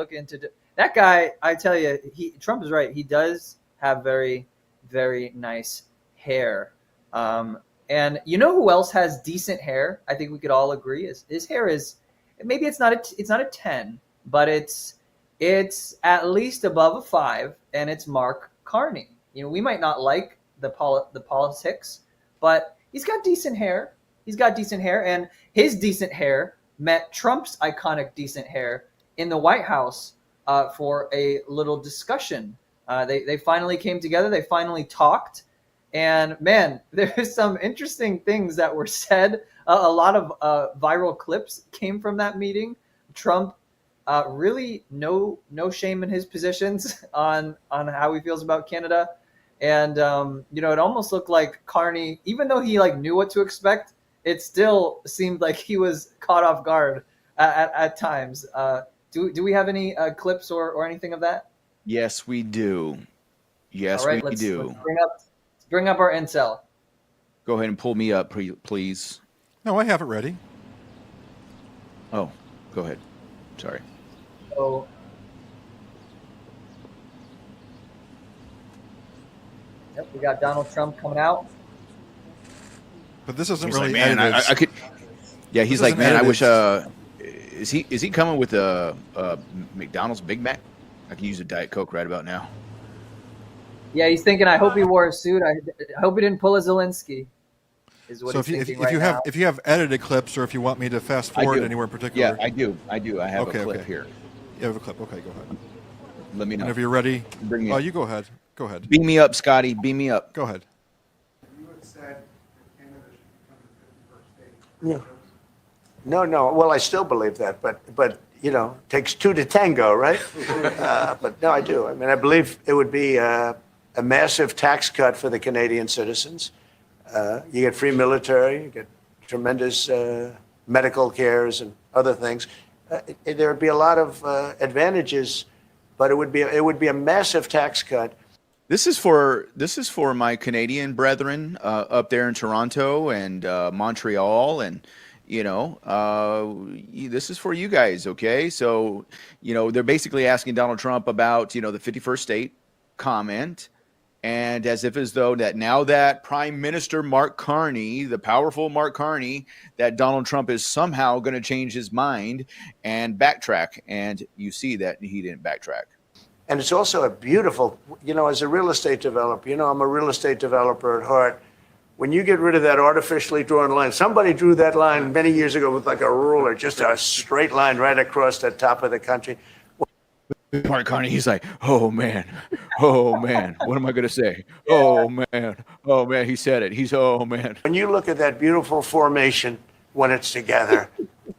look into that guy. I tell you, Trump is right. He does have very, very nice hair. And you know who else has decent hair? I think we could all agree is his hair is maybe it's not a 10, but it's at least above a 5, and it's Mark Carney. You know, we might not like the politics, but he's got decent hair. He's got decent hair, and his decent hair met Trump's iconic decent hair in the White House for a little discussion. They finally came together. They finally talked. And man, there's some interesting things that were said. A lot of viral clips came from that meeting. Trump really no shame in his positions on how he feels about Canada. And you know, it almost looked like Carney, even though he like knew what to expect, it still seemed like he was caught off guard at times. Do we have any clips or anything of that? Yes, we do. Yes, all right, we do. Let's bring up our intel. Go ahead and pull me up, please. No, I have it ready. Oh, go ahead. Sorry. So, yep, we got Donald Trump coming out. But this isn't He's really like, man, I could. Yeah, he's like, man, I wish. Is he coming with a McDonald's Big Mac? I can use a Diet Coke right about now. Yeah, he's thinking, I hope he wore a suit. I hope he didn't pull a Zelensky. Is what so he's thinking if right you now. have if you have edited clips, or if you want me to fast forward anywhere in particular. Yeah, I do. I have a clip here. You have a clip. Okay, go ahead. Let me know. Whenever you're ready. Bring me Oh, up. you go ahead. Go ahead. Beam me up, Scotty. Beam me up. Go ahead. You had said that Canada should become the 51st state. No. Well, I still believe that, but you know, it takes two to tango, right? But no, I do. I mean, I believe it would be a massive tax cut for the Canadian citizens. You get free military, you get tremendous medical cares and other things. There would be a lot of advantages, but it would be a massive tax cut. This is for my Canadian brethren up there in Toronto and Montreal, and you know, this is for you guys. Okay, so you know, they're basically asking Donald Trump about, you know, the 51st state comment. And as though that now that Prime Minister Mark Carney, the powerful Mark Carney, that Donald Trump is somehow going to change his mind and backtrack. And you see that he didn't backtrack. And it's also a beautiful, you know, as a real estate developer, you know, I'm a real estate developer at heart. When you get rid of that artificially drawn line, somebody drew that line many years ago with like a ruler, just a straight line right across the top of the country. Mark Carney, he's like, oh man, what am I going to say? Oh man, he said it. Oh man. When you look at that beautiful formation when it's together,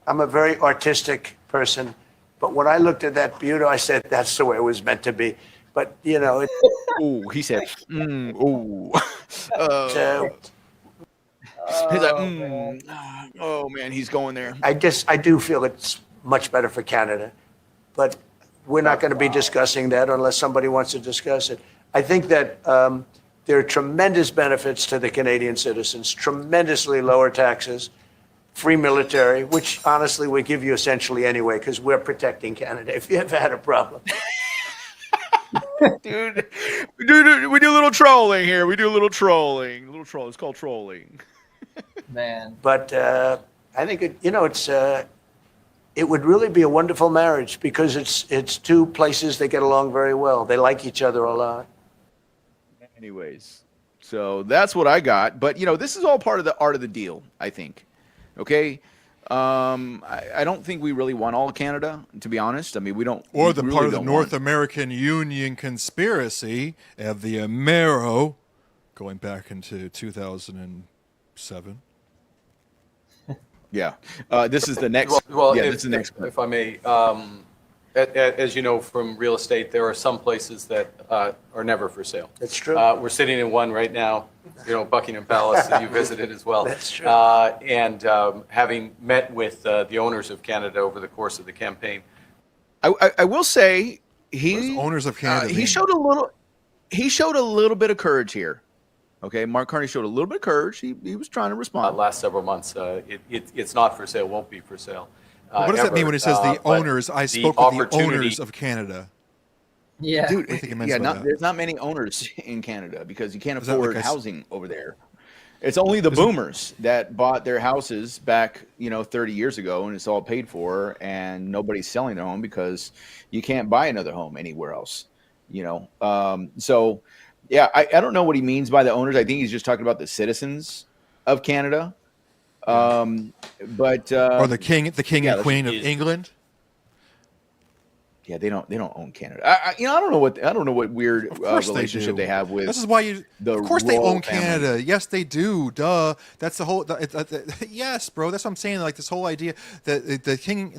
I'm a very artistic person, but when I looked at that beauty, I said, that's the way it was meant to be. But, you know. Ooh, he said, ooh. He's like, oh man, he's going there. I do feel it's much better for Canada, but we're not going to be discussing that unless somebody wants to discuss it. I think that there are tremendous benefits to the Canadian citizens, tremendously lower taxes, free military, which honestly we give you essentially anyway because we're protecting Canada if you ever had a problem. Dude, we do a little trolling here. We do a little trolling. It's called trolling. Man. But I think it would really be a wonderful marriage because it's two places that get along very well. They like each other a lot. Anyways, so that's what I got. But, you know, this is all part of the art of the deal, I think. Okay? I don't think we really want all of Canada, to be honest. I mean, we don't. Or the really part of the don't North American Union conspiracy of the Amero going back into 2007. Yeah. This is the next. This is the next clip. If I may, as you know from real estate, there are some places that are never for sale. That's true. We're sitting in one right now, you know, Buckingham Palace that you visited as well. That's true. And having met with the owners of Canada over the course of the campaign, I will say owners of Canada. He showed a little bit of courage here. Okay, Mark Carney showed a little bit of courage. He was trying to respond. last several months, it's not for sale, won't be for sale. What does that mean when he says the but owners? I the spoke with the opportunity- owners of Canada. Yeah. Dude, What do you think it means by that? there's not many owners in Canada because you can't Is that like afford a s- housing over there. It's only the boomers that bought their houses back, 30 years ago, and it's all paid for, and nobody's selling their home because you can't buy another home anywhere else. So yeah, I don't know what he means by the owners. I think he's just talking about the citizens of Canada. But Or the king yeah, and queen of is- England? yeah, they don't own Canada. I don't know what weird Of course relationship they do. they have with. This is why you. the Of course they royal own family. Canada. Yes, they do. Duh. That's the whole. Yes, bro. That's what I'm saying. Like this whole idea that the king,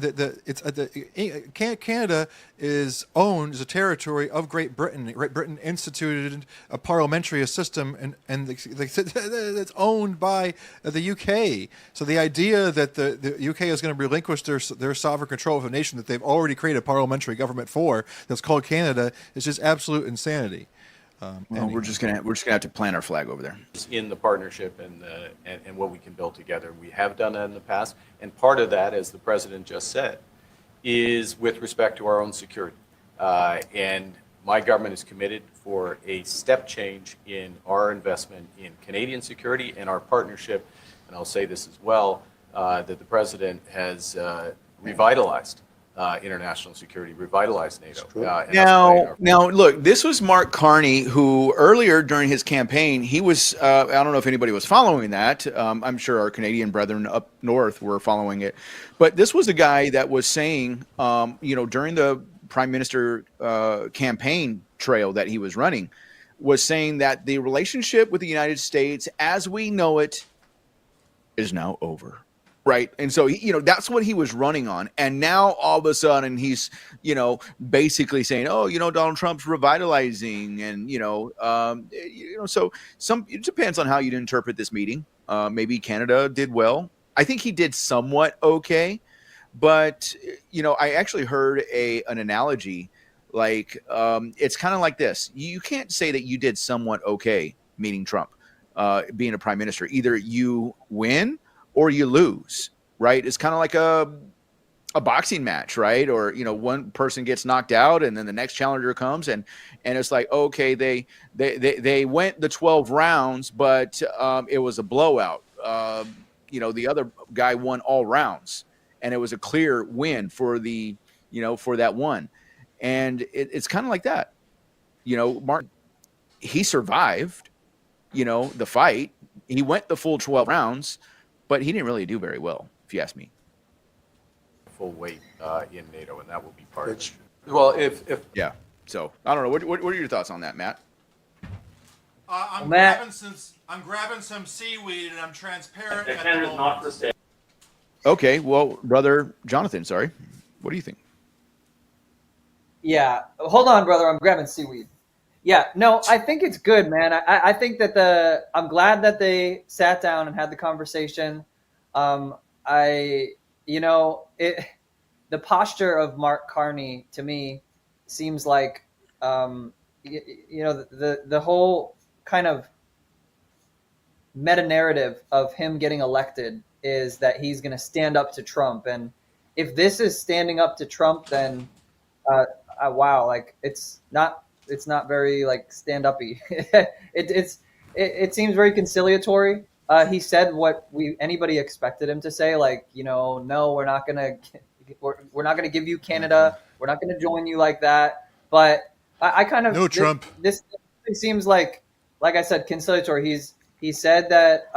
Canada is owned as a territory of Great Britain. Great Britain instituted a parliamentary system, and it's owned by the UK. So the idea that the UK is going to relinquish their sovereign control of a nation that they've already created a parliamentary government for, that's called Canada, is just absolute insanity. Well, Anyhow. we're just gonna have to plant our flag over there. in the partnership and what we can build together. We have done that in the past, and part of that, as the president just said, is with respect to our own security. And my government is committed for a step change in our investment in Canadian security and our partnership. And I'll say this as well, that the president has revitalized international security, revitalized NATO. And that's playing our- Now, look, this was Mark Carney, who earlier during his campaign, he was, I don't know if anybody was following that. I'm sure our Canadian brethren up north were following it. But this was a guy that was saying, during the prime minister campaign trail that he was running, was saying that the relationship with the United States as we know it is now over. Right. And so, that's what he was running on. And now all of a sudden he's, basically saying, oh, Donald Trump's revitalizing. And, so it depends on how you'd interpret this meeting. Maybe Canada did well. I think he did somewhat okay. But, I actually heard an analogy like it's kind of like this. You can't say that you did somewhat okay, meaning Trump, being a prime minister. Either you win or you lose, right? It's kind of like a boxing match, right? Or, one person gets knocked out and then the next challenger comes and it's like, okay, they went the 12 rounds, but it was a blowout. The other guy won all rounds and it was a clear win for for that one. And it's kind of like that. Martin, he survived, the fight. He went the full 12 rounds, but he didn't really do very well, if you ask me. full weight in NATO, and that will be part of it. Well, if Yeah. So I don't know. What are your thoughts on that, Matt? I'm Matt- grabbing some seaweed and I'm transparent. Canada's not for sale. Okay. Well, brother Jonathan, sorry. What do you think? Yeah. Hold on, brother. I'm grabbing seaweed. Yeah. No, I think it's good, man. I think that I'm glad that they sat down and had the conversation. The posture of Mark Carney to me seems like, the whole kind of meta narrative of him getting elected is that he's going to stand up to Trump. And if this is standing up to Trump, then wow, like it's not very like stand uppy. It seems very conciliatory. He said what anybody expected him to say, like, no, we're not gonna give you Canada. We're not gonna join you like that. But I kind of Trump. This seems like I said, conciliatory. He said that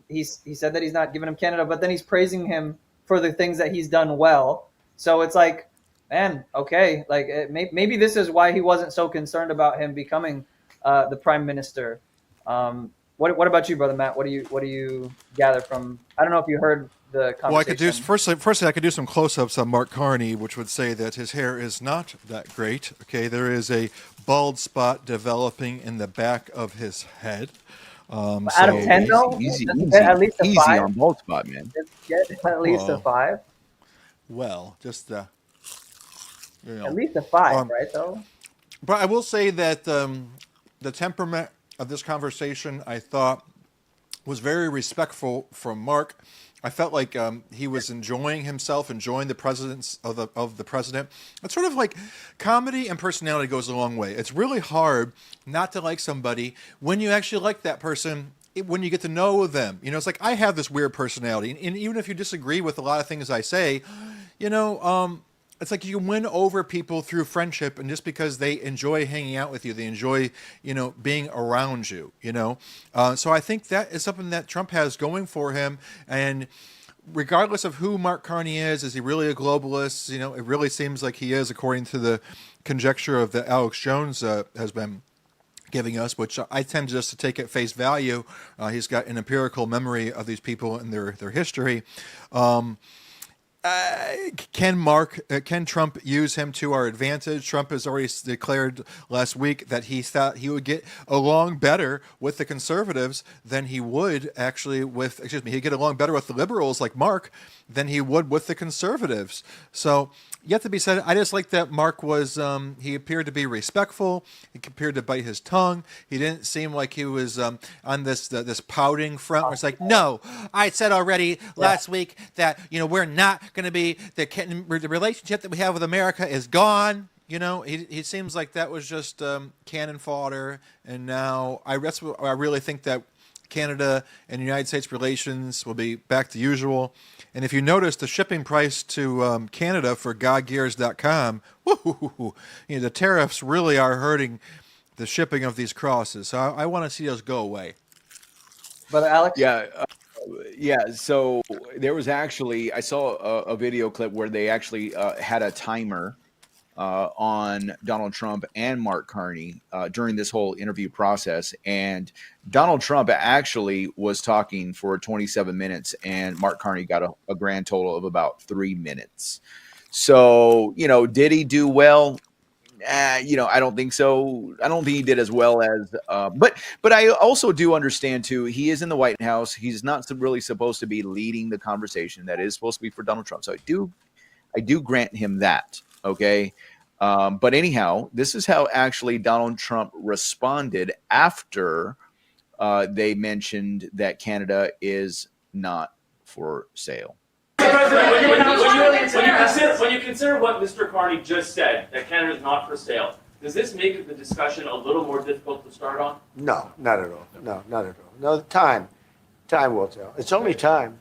he said that he's not giving him Canada, but then he's praising him for the things that he's done well. So it's like, man, okay, like maybe this is why he wasn't so concerned about him becoming the prime minister. What about you, brother Matt? What do you gather from? I don't know if you heard the conversation. Well, I could do firstly I could do some close-ups on Mark Carney, which would say that his hair is not that great. Okay, there is a bald spot developing in the back of his head. Out of 10, though, Easy at least a 5. on bald spot, man. Get at least a 5. Well, just At least a 5, right? Though. But I will say that the temperament of this conversation, I thought, was very respectful from Mark. I felt like he was enjoying himself, enjoying the presence of the president. It's sort of like comedy and personality goes a long way. It's really hard not to like somebody when you actually like that person. When you get to know them, it's like I have this weird personality, and even if you disagree with a lot of things I say, it's like you win over people through friendship, and just because they enjoy hanging out with you, they enjoy, being around you, So I think that is something that Trump has going for him. And regardless of who Mark Carney is he really a globalist? It really seems like he is, according to the conjecture of that Alex Jones has been giving us, which I tend just to take at face value. He's got an empirical memory of these people and their history. Can Trump use him to our advantage? Trump has already declared last week that he thought he would get along better with the conservatives than he would actually with, he'd get along better with the liberals like Mark than he would with the conservatives. So yet to be said, I just like that Mark was, he appeared to be respectful. He appeared to bite his tongue. He didn't seem like he was on this pouting front where it's like, no, I said already last week that, we're not going to be, the relationship that we have with America is gone. He seems like that was just cannon fodder. And now I really think that Canada and United States relations will be back to usual. And if you notice, the shipping price to Canada for godgears.com, the tariffs really are hurting the shipping of these crosses. So I want to see those go away. But Alex, Yeah. So there was actually, I saw a video clip where they actually had a timer on Donald Trump and Mark Carney during this whole interview process. And Donald Trump actually was talking for 27 minutes, and Mark Carney got a grand total of about 3 minutes. So, did he do well? I don't think so. I don't think he did as well as, but I also do understand too, he is in the White House. He's not really supposed to be leading the conversation. That is supposed to be for Donald Trump. So I do grant him that. Okay. But anyhow, this is how actually Donald Trump responded after they mentioned that Canada is not for sale. President, when you consider what Mr. Carney just said, that Canada is not for sale, does this make the discussion a little more difficult to start on? No, not at all. No, not at all. No, time will tell. It's only time.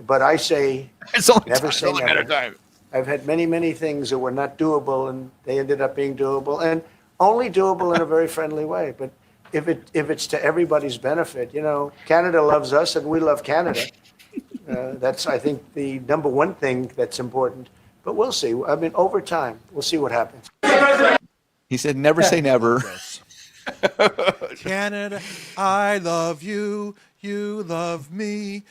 But I say, It's only never time. say It's only a matter never. of time. I've had many, many things that were not doable, and they ended up being doable, and only doable in a very friendly way. But if it's to everybody's benefit, Canada loves us and we love Canada. That's, I think, the number one thing that's important. But we'll see. I mean, over time, we'll see what happens. He said, never say never. Canada, I love you. You love me.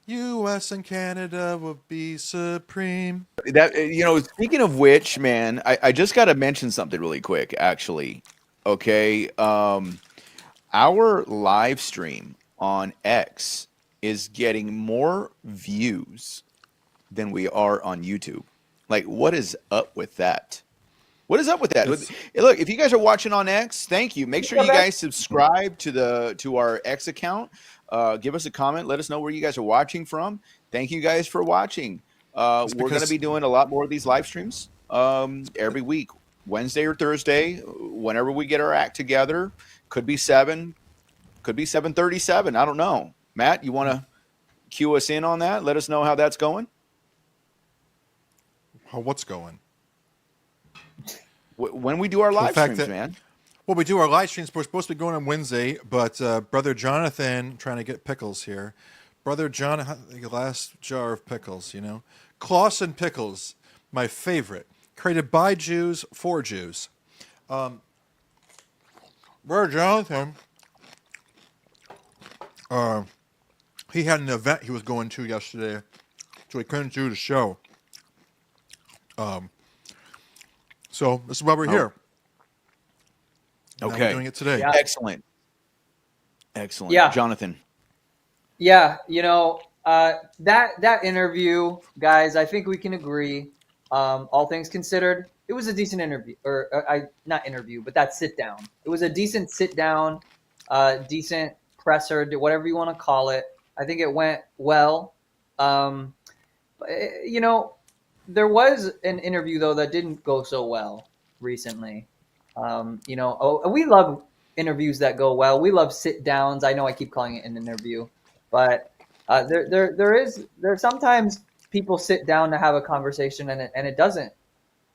U.S. and Canada will be supreme. That speaking of which, man, I just got to mention something really quick, actually. Okay, our live stream on X is getting more views than we are on YouTube. Like, what is up with that? What is up with that? Look, if you guys are watching on X, thank you. Make sure you guys subscribe to our X account. Give us a comment. Let us know where you guys are watching from. Thank you guys for watching. We're going to be doing a lot more of these live streams every week, Wednesday or Thursday, whenever we get our act together. Could be 7, could be 7:37. I don't know. Matt, you want to cue us in on that? Let us know how that's going. What's going? When we do our live streams, man. Well, we do our live streams. We're supposed to be going on Wednesday, but Brother Jonathan, trying to get pickles here. Brother Jonathan, the last jar of pickles, Clausen pickles, my favorite. Created by Jews for Jews. Brother Jonathan, he had an event he was going to yesterday, so he couldn't do the show. So this is why we're here. Okay. Now we're doing it today. Yeah. Excellent. Yeah. Jonathan. Yeah, that interview, guys, I think we can agree. All things considered, it was a decent interview, or not interview, but that sit down. It was a decent sit down, decent presser, whatever you want to call it. I think it went well. You know, there was an interview though that didn't go so well recently. You know, we love interviews that go well. We love sit downs. I know I keep calling it an interview, but there sometimes people sit down to have a conversation and it doesn't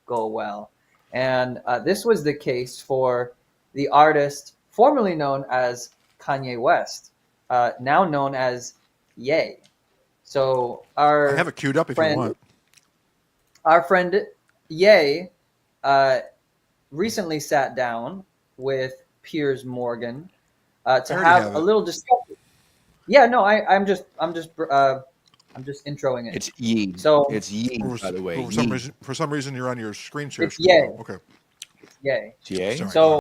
go well. And this was the case for the artist formerly known as Kanye West, now known as Ye. So I have it queued up if you want. Our friend Ye recently sat down with Piers Morgan to have a little discussion. Yeah, no, I'm just introing it. It's Ye. So it's Ye, by the way. For some reason, you're on your screen share. It's Ye. Okay. Ye. Ye. Sorry. So